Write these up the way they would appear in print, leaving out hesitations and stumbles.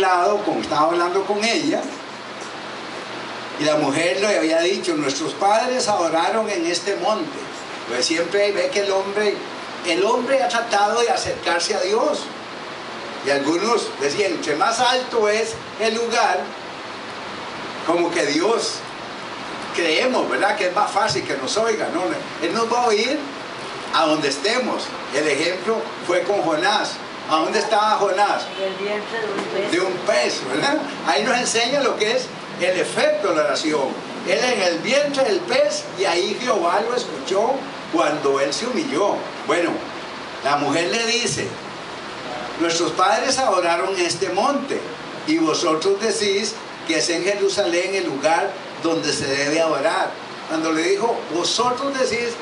lado, como estaba hablando con ella, y la mujer le había dicho, nuestros padres adoraron en este monte. Pues siempre ve que el hombre ha tratado de acercarse a Dios. Y algunos decían, entre más alto es el lugar, como que Dios, creemos, ¿verdad?, que es más fácil que nos oiga, ¿no? Él nos va a oír a donde estemos. El ejemplo fue con Jonás. ¿A dónde estaba Jonás? En el vientre de un pez. De un pez, ¿verdad? Ahí nos enseña lo que es el efecto de la oración. Él en el vientre del pez, y ahí Jehová lo escuchó cuando él se humilló. Bueno, la mujer le dice, nuestros padres adoraron en este monte, y vosotros decís que es en Jerusalén el lugar donde se debe adorar. Cuando le dijo, vosotros decís,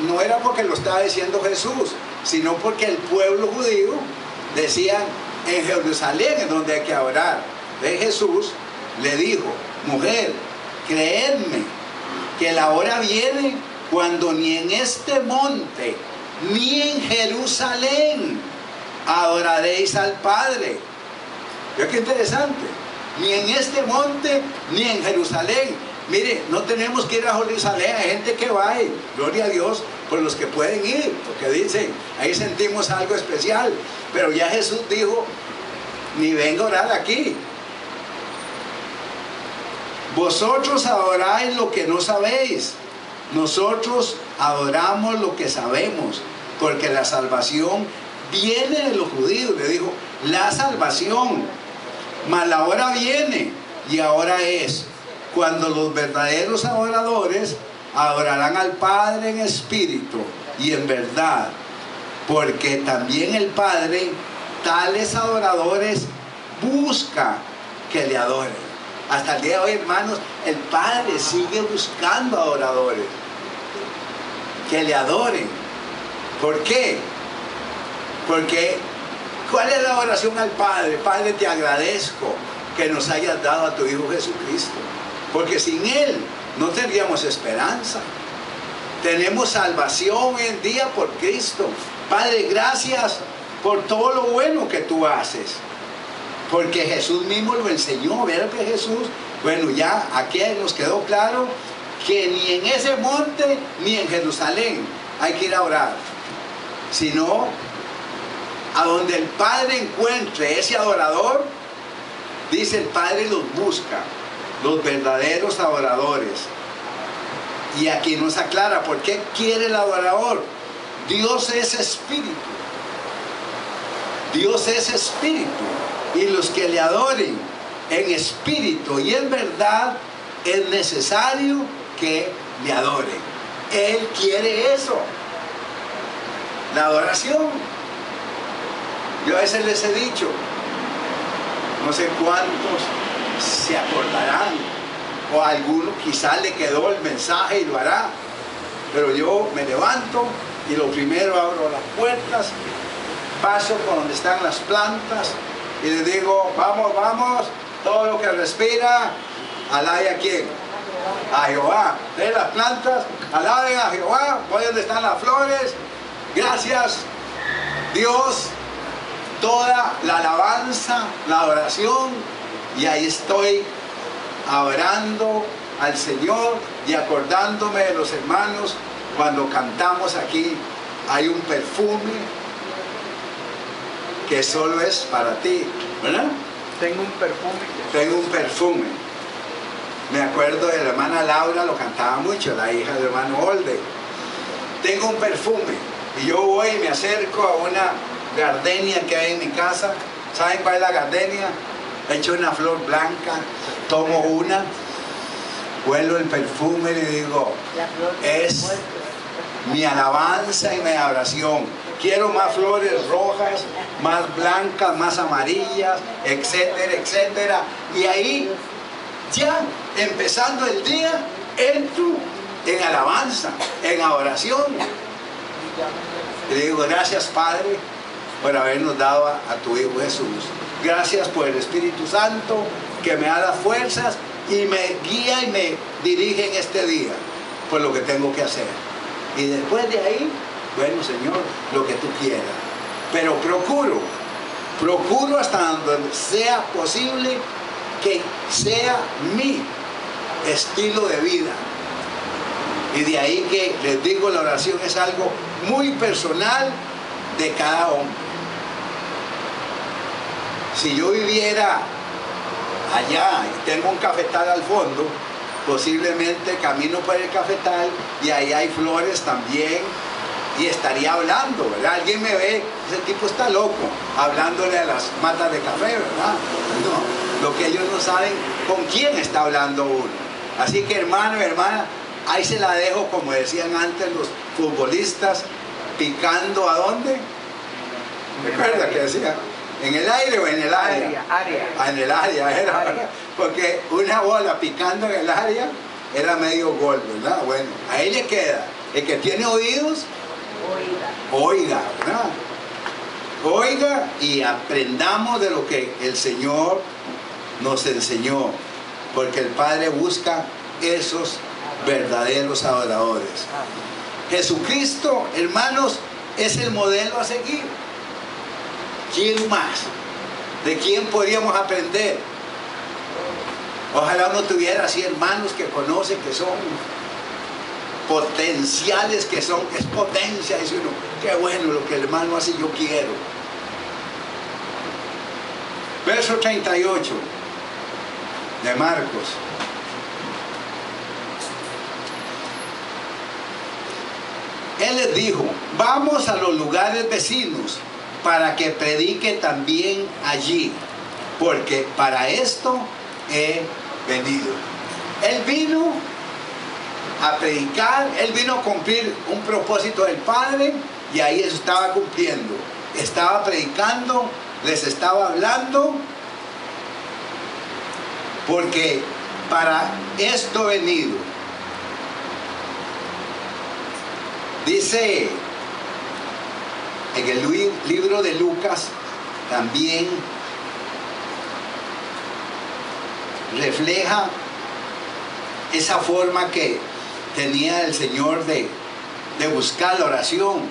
no era porque lo estaba diciendo Jesús, sino porque el pueblo judío decían, en Jerusalén es donde hay que adorar. De Jesús le dijo, mujer, creedme que la hora viene cuando ni en este monte ni en Jerusalén adoraréis al Padre. ¿Ve qué interesante? Ni en este monte ni en Jerusalén. Mire, no tenemos que ir a Jerusalén, hay gente que va y gloria a Dios por los que pueden ir, porque dicen, ahí sentimos algo especial. Pero ya Jesús dijo, ni venga a orar aquí. Vosotros adoráis lo que no sabéis, nosotros adoramos lo que sabemos, porque la salvación viene de los judíos. Le dijo, la salvación, mas la hora viene, y ahora es, cuando los verdaderos adoradores adorarán al Padre en espíritu y en verdad, porque también el Padre tales adoradores busca que le adoren. Hasta el día de hoy, hermanos, el Padre sigue buscando adoradores que le adoren. ¿Por qué? Porque ¿cuál es la oración al Padre? Padre, te agradezco que nos hayas dado a tu Hijo Jesucristo, porque sin Él no tendríamos esperanza. Tenemos salvación hoy en día por Cristo. Padre, gracias por todo lo bueno que tú haces, porque Jesús mismo lo enseñó. ¿Verdad que Jesús? Bueno, ya aquí nos quedó claro que ni en ese monte ni en Jerusalén hay que ir a orar, sino a donde el Padre encuentre ese adorador. Dice, el Padre los busca, los verdaderos adoradores. Y aquí nos aclara por qué quiere el adorador. Dios es espíritu. Dios es espíritu. Y los que le adoren en espíritu y en verdad, es necesario que le adoren. Él quiere eso. La adoración. Yo a veces les he dicho, no sé cuántos se acordarán, o a alguno quizás le quedó el mensaje y lo hará, pero yo me levanto y lo primero abro las puertas, paso por donde están las plantas y les digo, vamos, vamos, todo lo que respira, alabe a quién, a Jehová. De las plantas, alaben a Jehová. Voy donde están las flores, gracias Dios, toda la alabanza, la adoración, y ahí estoy adorando al Señor y acordándome de los hermanos. Cuando cantamos aquí hay un perfume que solo es para ti, ¿verdad? Tengo un perfume. Tengo un perfume. Me acuerdo de la hermana Laura, lo cantaba mucho, la hija del hermano Olde. Tengo un perfume. Y yo voy y me acerco a una gardenia que hay en mi casa. ¿Saben cuál es la gardenia? He hecho una flor blanca, tomo una, huelo el perfume y le digo, es mi alabanza y mi adoración. Quiero más flores rojas, más blancas, más amarillas, etcétera, etcétera. Y ahí, ya empezando el día, entro en alabanza, en adoración. Y le digo, gracias Padre por habernos dado a tu Hijo Jesús. Gracias por el Espíritu Santo que me da las fuerzas y me guía y me dirige en este día por lo que tengo que hacer. Y después de ahí, bueno Señor, lo que tú quieras. Pero procuro Procuro hasta donde sea posible que sea mi estilo de vida. Y de ahí que les digo, la oración es algo muy personal de cada hombre. Si yo viviera allá y tengo un cafetal al fondo, posiblemente camino por el cafetal y ahí hay flores también y estaría hablando, ¿verdad? Alguien me ve, ese tipo está loco, hablándole a las matas de café, ¿verdad? No, lo que ellos no saben, con quién está hablando uno. Así que hermano y hermana, ahí se la dejo, como decían antes los futbolistas, picando ¿a dónde? ¿Recuerda que decían? ¿En el aire o en el área? Ah, en el área era, ¿verdad? Porque una bola picando en el área era medio gol, ¿verdad? Bueno, ahí le queda. El que tiene oídos, oiga, ¿verdad? Oiga y aprendamos de lo que el Señor nos enseñó, porque el Padre busca esos verdaderos adoradores. Jesucristo, hermanos, es el modelo a seguir. ¿Quién más? ¿De quién podríamos aprender? Ojalá uno tuviera así hermanos que conocen, que son potenciales, que son, es potencia. Dice uno, qué bueno lo que el hermano hace, yo quiero. Verso 38 de Marcos. Él les dijo, vamos a los lugares vecinos para que predique también allí, porque para esto he venido. Él vino a predicar, él vino a cumplir un propósito del Padre y ahí eso estaba cumpliendo. Estaba predicando, les estaba hablando, porque para esto he venido. Dice en el libro de Lucas también refleja esa forma que tenía el Señor de buscar la oración.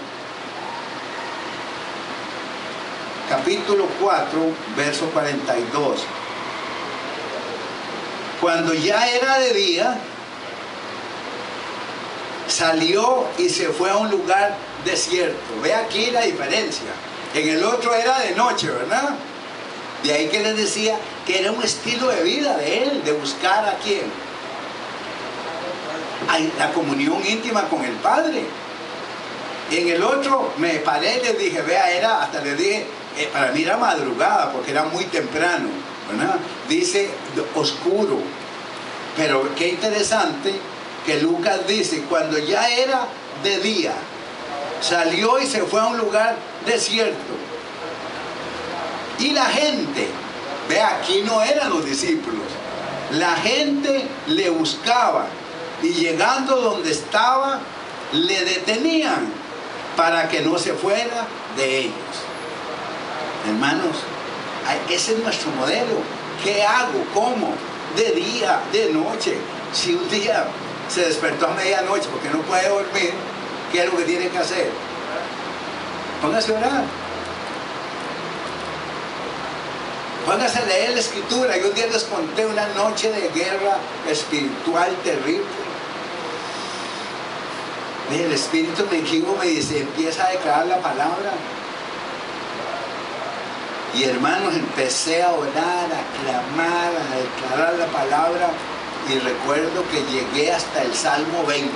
Capítulo 4, verso 42. Cuando ya era de día, salió y se fue a un lugar desierto. Ve aquí la diferencia. En el otro era de noche, ¿verdad? De ahí que les decía que era un estilo de vida de él, de buscar a quién. La comunión íntima con el Padre. En el otro me paré y les dije, vea, era, hasta les dije, para mí era madrugada porque era muy temprano, ¿verdad? Dice oscuro. Pero qué interesante que Lucas dice, cuando ya era de día, salió y se fue a un lugar desierto. Y la gente, ve, aquí no eran los discípulos, la gente le buscaba y llegando donde estaba, le detenían para que no se fuera de ellos. Hermanos, ese es nuestro modelo. ¿Qué hago? ¿Cómo? De día, de noche. Si un día se despertó a medianoche porque no puede dormir, ¿qué es lo que tiene que hacer? Póngase a orar. Póngase a leer la escritura. Yo un día les conté una noche de guerra espiritual terrible. El Espíritu me dice, empieza a declarar la palabra. Y hermanos, empecé a orar, a clamar, a declarar la palabra. Y recuerdo que llegué hasta el Salmo 20.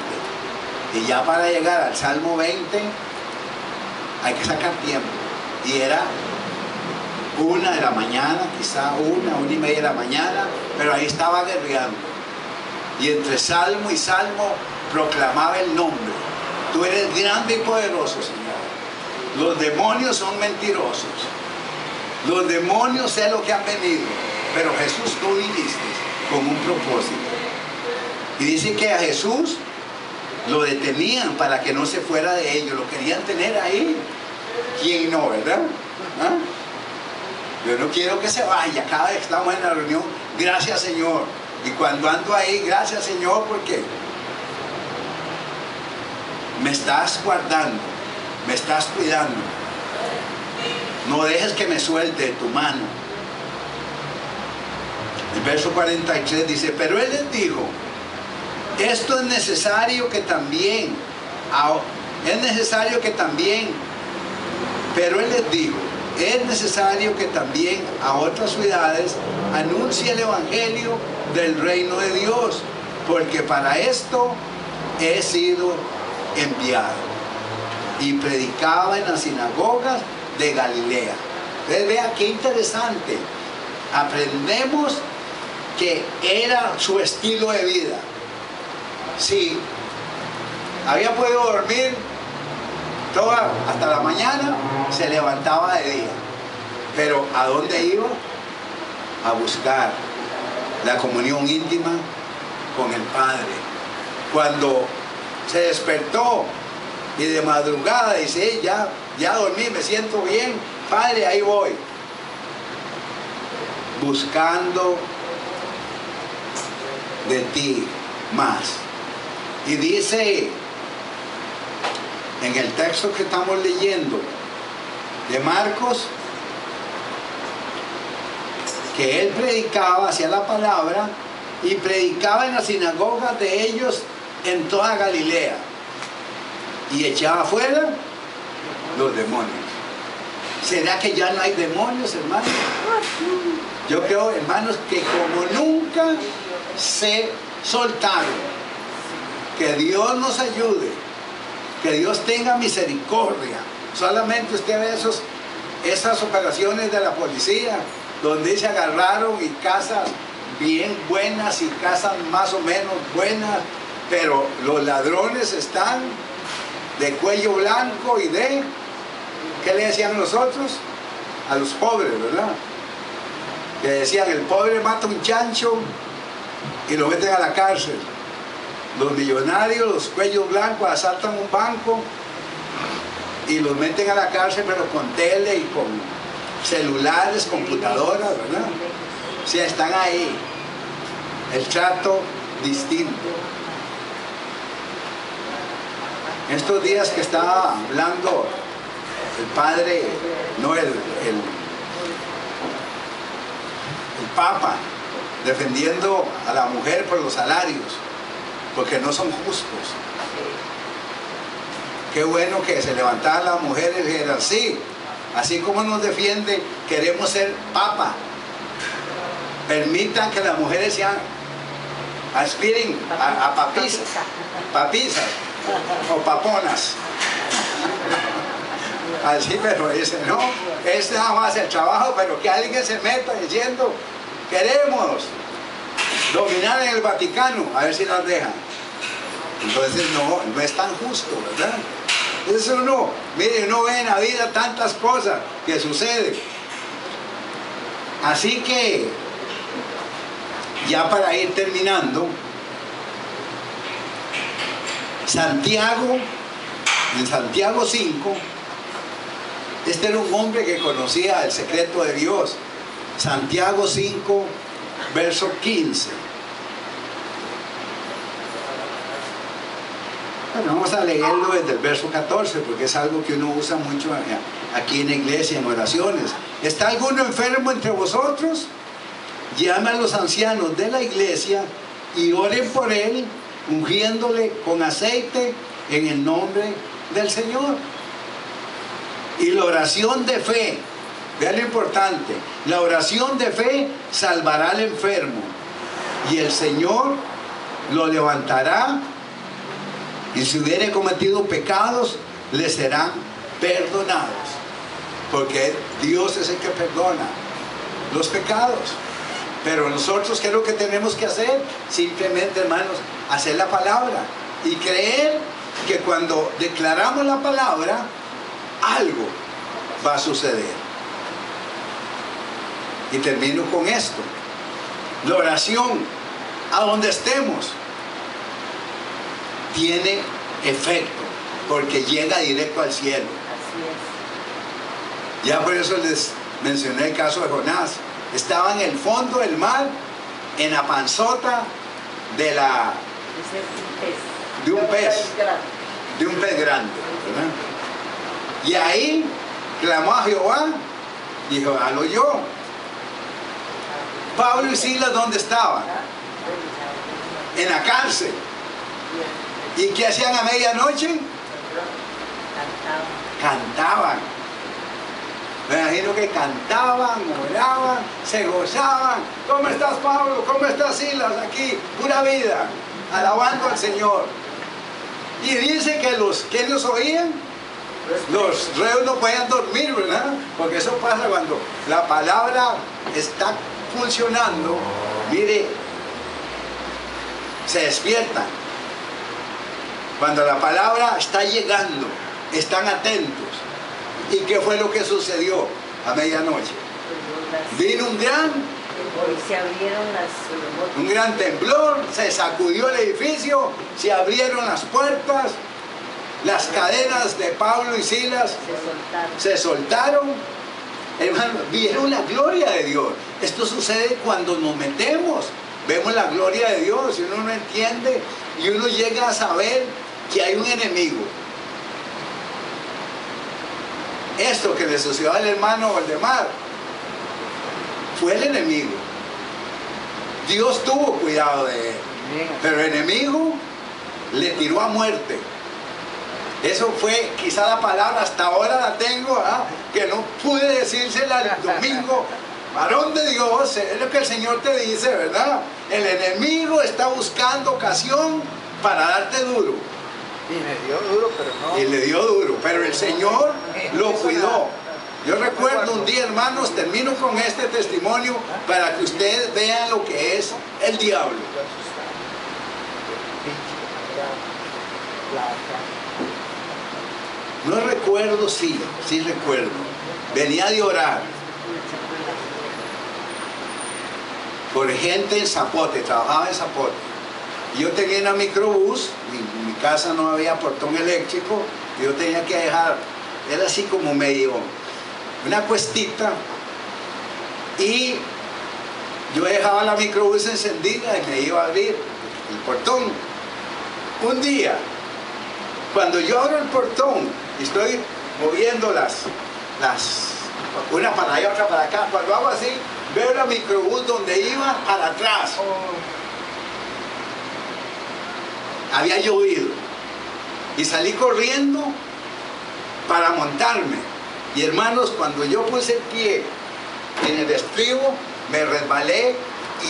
Y ya para llegar al Salmo 20 hay que sacar tiempo. Y era 1 de la mañana, quizá 1:30 de la mañana, pero ahí estaba guerreando. Y entre salmo y salmo proclamaba el nombre. Tú eres grande y poderoso, Señor. Los demonios son mentirosos. Los demonios sé lo que han venido, pero Jesús tú viniste con un propósito. Y dice que a Jesús lo detenían para que no se fuera de ellos, lo querían tener ahí. ¿Quién no, verdad? ¿Ah? Yo no quiero que se vaya. Cada vez que estamos en la reunión, gracias Señor. Y cuando ando ahí, gracias Señor, porque me estás guardando, me estás cuidando. no dejes que me suelte de tu mano. El verso 43 dice, pero él les dijo, esto es necesario que también, pero él les dijo, es necesario que también a otras ciudades anuncie el evangelio del reino de Dios, porque para esto he sido enviado. Y predicaba en las sinagogas de Galilea. Ustedes vean qué interesante. Aprendemos que era su estilo de vida. Sí, había podido dormir hasta la mañana, se levantaba de día. Pero ¿a dónde iba? A buscar la comunión íntima con el Padre. Cuando se despertó y de madrugada dice, ya dormí, me siento bien, Padre, ahí voy. Buscando de ti más. Y dice en el texto que estamos leyendo de Marcos, que él predicaba, hacía la palabra, y predicaba en las sinagogas de ellos en toda Galilea, y echaba fuera los demonios. ¿Será que ya no hay demonios, hermanos? Yo creo, hermanos, que como nunca se soltaron. Que Dios nos ayude, que Dios tenga misericordia. Solamente usted ve esas operaciones de la policía, donde se agarraron y casas bien buenas y casas más o menos buenas, pero los ladrones están de cuello blanco y de, ¿qué le decían nosotros? A los pobres, ¿verdad? Que decían, el pobre mata un chancho y lo meten a la cárcel. Los millonarios, los cuellos blancos, asaltan un banco y los meten a la cárcel, pero con tele y con celulares, computadoras, ¿verdad? O sea, están ahí. El trato distinto. Estos días que estaba hablando el padre, no el Papa, defendiendo a la mujer por los salarios, porque no son justos. Qué bueno que se levantaran las mujeres y dijeran, sí, así como nos defiende, queremos ser papa. Permitan que las mujeres sean, aspiren a papisas o paponas. Así, pero dice, no, es nada más el trabajo, pero que alguien se meta diciendo, queremos dominar en el Vaticano, a ver si nos dejan. Entonces no es tan justo, ¿verdad? Eso no, mire, uno ve en la vida tantas cosas que suceden. Así que, ya para ir terminando, Santiago, en Santiago 5, este era un hombre que conocía el secreto de Dios. Santiago 5, verso 15. Bueno, vamos a leerlo desde el verso 14, porque es algo que uno usa mucho aquí en la iglesia, en oraciones. ¿Está alguno enfermo entre vosotros? Llame a los ancianos de la iglesia y oren por él, ungiéndole con aceite en el nombre del Señor. Y la oración de fe, vean lo importante, la oración de fe salvará al enfermo, y el Señor lo levantará, y si hubiere cometido pecados, le serán perdonados, porque Dios es el que perdona los pecados. Pero nosotros, ¿qué es lo que tenemos que hacer? Simplemente, hermanos, hacer la palabra y creer que cuando declaramos la palabra, algo va a suceder. Y termino con esto. La oración, a donde estemos, tiene efecto, porque llega directo al cielo. Así es. Ya por eso les mencioné el caso de Jonás. Estaba en el fondo del mar, en la panzota de un pez grande, ¿verdad? Y ahí clamó a Jehová Dijo, halo yo. Pablo y Silas, ¿dónde estaban? En la cárcel. ¿Y qué hacían a medianoche? Cantaban. Me imagino que cantaban, oraban, se gozaban. ¿Cómo estás, Pablo? ¿Cómo estás, Silas? Aquí, pura vida, alabando al Señor. Y dice que los oían, los reos no podían dormir, ¿verdad? Porque eso pasa cuando la palabra está funcionando. Mire, se despiertan. Cuando la palabra está llegando, están atentos. ¿Y qué fue lo que sucedió a medianoche? Vino un gran temblor, se sacudió el edificio, se abrieron las puertas, las cadenas de Pablo y Silas se soltaron. Hermano, vieron la gloria de Dios. Esto sucede cuando nos metemos, vemos la gloria de Dios y uno no entiende y uno llega a saber que hay un enemigo. Esto que le sucedió al hermano Waldemar fue el enemigo. Dios tuvo cuidado de él, pero el enemigo le tiró a muerte. Eso fue quizá la palabra, hasta ahora la tengo, que no pude decírsela el domingo. Varón de Dios, es lo que el Señor te dice, ¿verdad? El enemigo está buscando ocasión para darte duro. Y me dio duro, pero no. Y le dio duro, pero el Señor lo cuidó. Yo recuerdo un día, hermanos, termino con este testimonio para que ustedes vean lo que es el diablo. No recuerdo, sí recuerdo. Venía de orar por gente en Zapote, trabajaba en Zapote. Yo tenía una microbús, en mi casa no había portón eléctrico, yo tenía que dejar, era así como medio, una cuestita, y yo dejaba la microbús encendida y me iba a abrir el portón. Un día, cuando yo abro el portón y estoy moviendo una para allá, otra para acá, cuando hago así, veo la microbús donde iba para atrás. Había llovido y salí corriendo para montarme. Y hermanos, cuando yo puse el pie en el estribo, me resbalé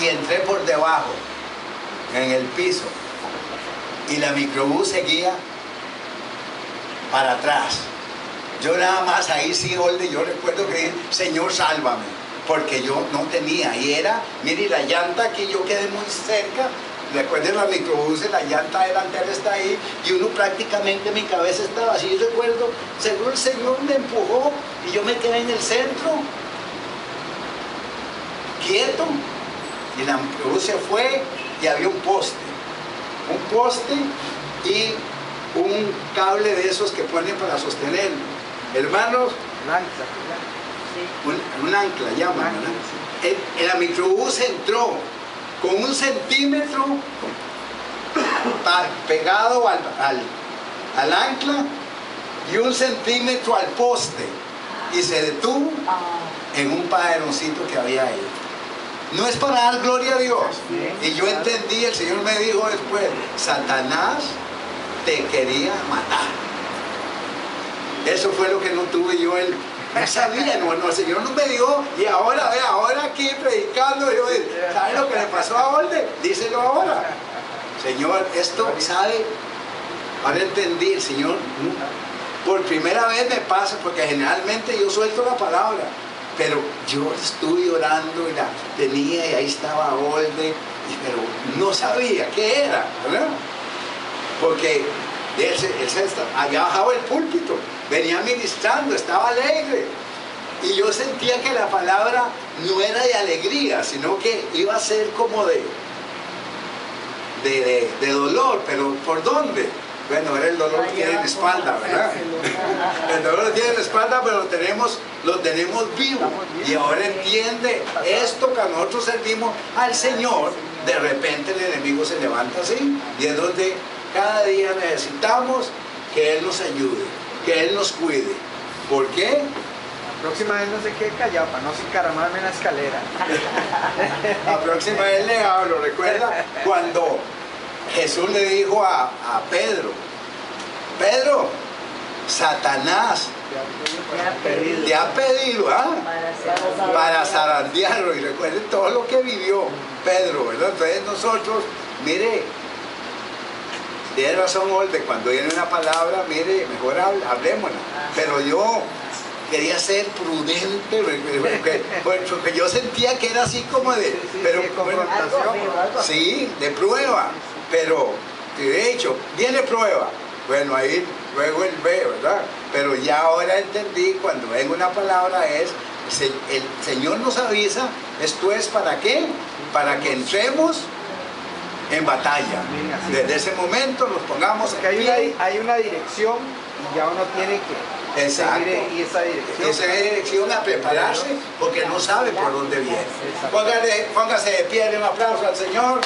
y entré por debajo, en el piso. Y la microbús seguía para atrás. Yo nada más ahí sí, Olde, yo recuerdo que dije, Señor, sálvame, porque yo no tenía. Y era, mire, la llanta aquí, yo quedé muy cerca. Recuerden, la microbús, la llanta delantera está ahí y uno prácticamente, mi cabeza estaba así. Recuerdo, según el Señor me empujó y yo me quedé en el centro, quieto, y la microbús se fue y había un poste y un cable de esos que ponen para sostenerlo. Hermanos, un ancla llaman, ¿verdad? La microbús entró con 1 centímetro pegado al ancla y 1 centímetro al poste, y se detuvo en un paderoncito que había ahí. No es para dar gloria a Dios. Y yo entendí, el Señor me dijo después, Satanás te quería matar. Eso fue lo que no tuve yo, no sabía, no, el Señor no me dijo, y ahora aquí predicando, yo, ¿sabe lo que le pasó a Olde? Díselo ahora. Señor, esto, ¿sabe? Ahora entendí, el Señor, por primera vez me pasa, porque generalmente yo suelto la palabra, pero yo estuve orando y la tenía, y ahí estaba Olde, pero no sabía qué era, ¿verdad? Porque él había bajado el púlpito, venía ministrando, estaba alegre, y yo sentía que la palabra no era de alegría, sino que iba a ser como de dolor. Pero ¿por dónde? Bueno, era el dolor que tiene en la espalda, ¿verdad? El dolor que tiene en la espalda, pero lo tenemos vivo. Y ahora entiende esto, que nosotros servimos al Señor. De repente el enemigo se levanta así, y es donde cada día necesitamos que Él nos ayude, que Él nos cuide. ¿Por qué? próxima vez no se quede callado para no encaramarme en la escalera. La próxima vez le hablo. Recuerda cuando Jesús le dijo a Pedro, Pedro, Satanás te ha pedido para zarandearlo. Y recuerden todo lo que vivió Pedro, ¿verdad? Entonces nosotros, mire, tiene razón Olde, cuando viene una palabra, mire, mejor hablémosla. Pero yo quería ser prudente, porque yo sentía que era así como de... pero, de confrontación. Sí, de prueba. Pero, de hecho, viene prueba. Bueno, ahí luego él ve, ¿verdad? Pero ya ahora entendí, cuando venga una palabra el Señor nos avisa, esto es ¿para qué? Para que entremos en batalla. Desde ese momento nos pongamos porque hay una dirección y ya uno tiene que seguir esa dirección. Esa dirección a prepararse porque no sabe por dónde viene. Póngase de pie, un aplauso al Señor.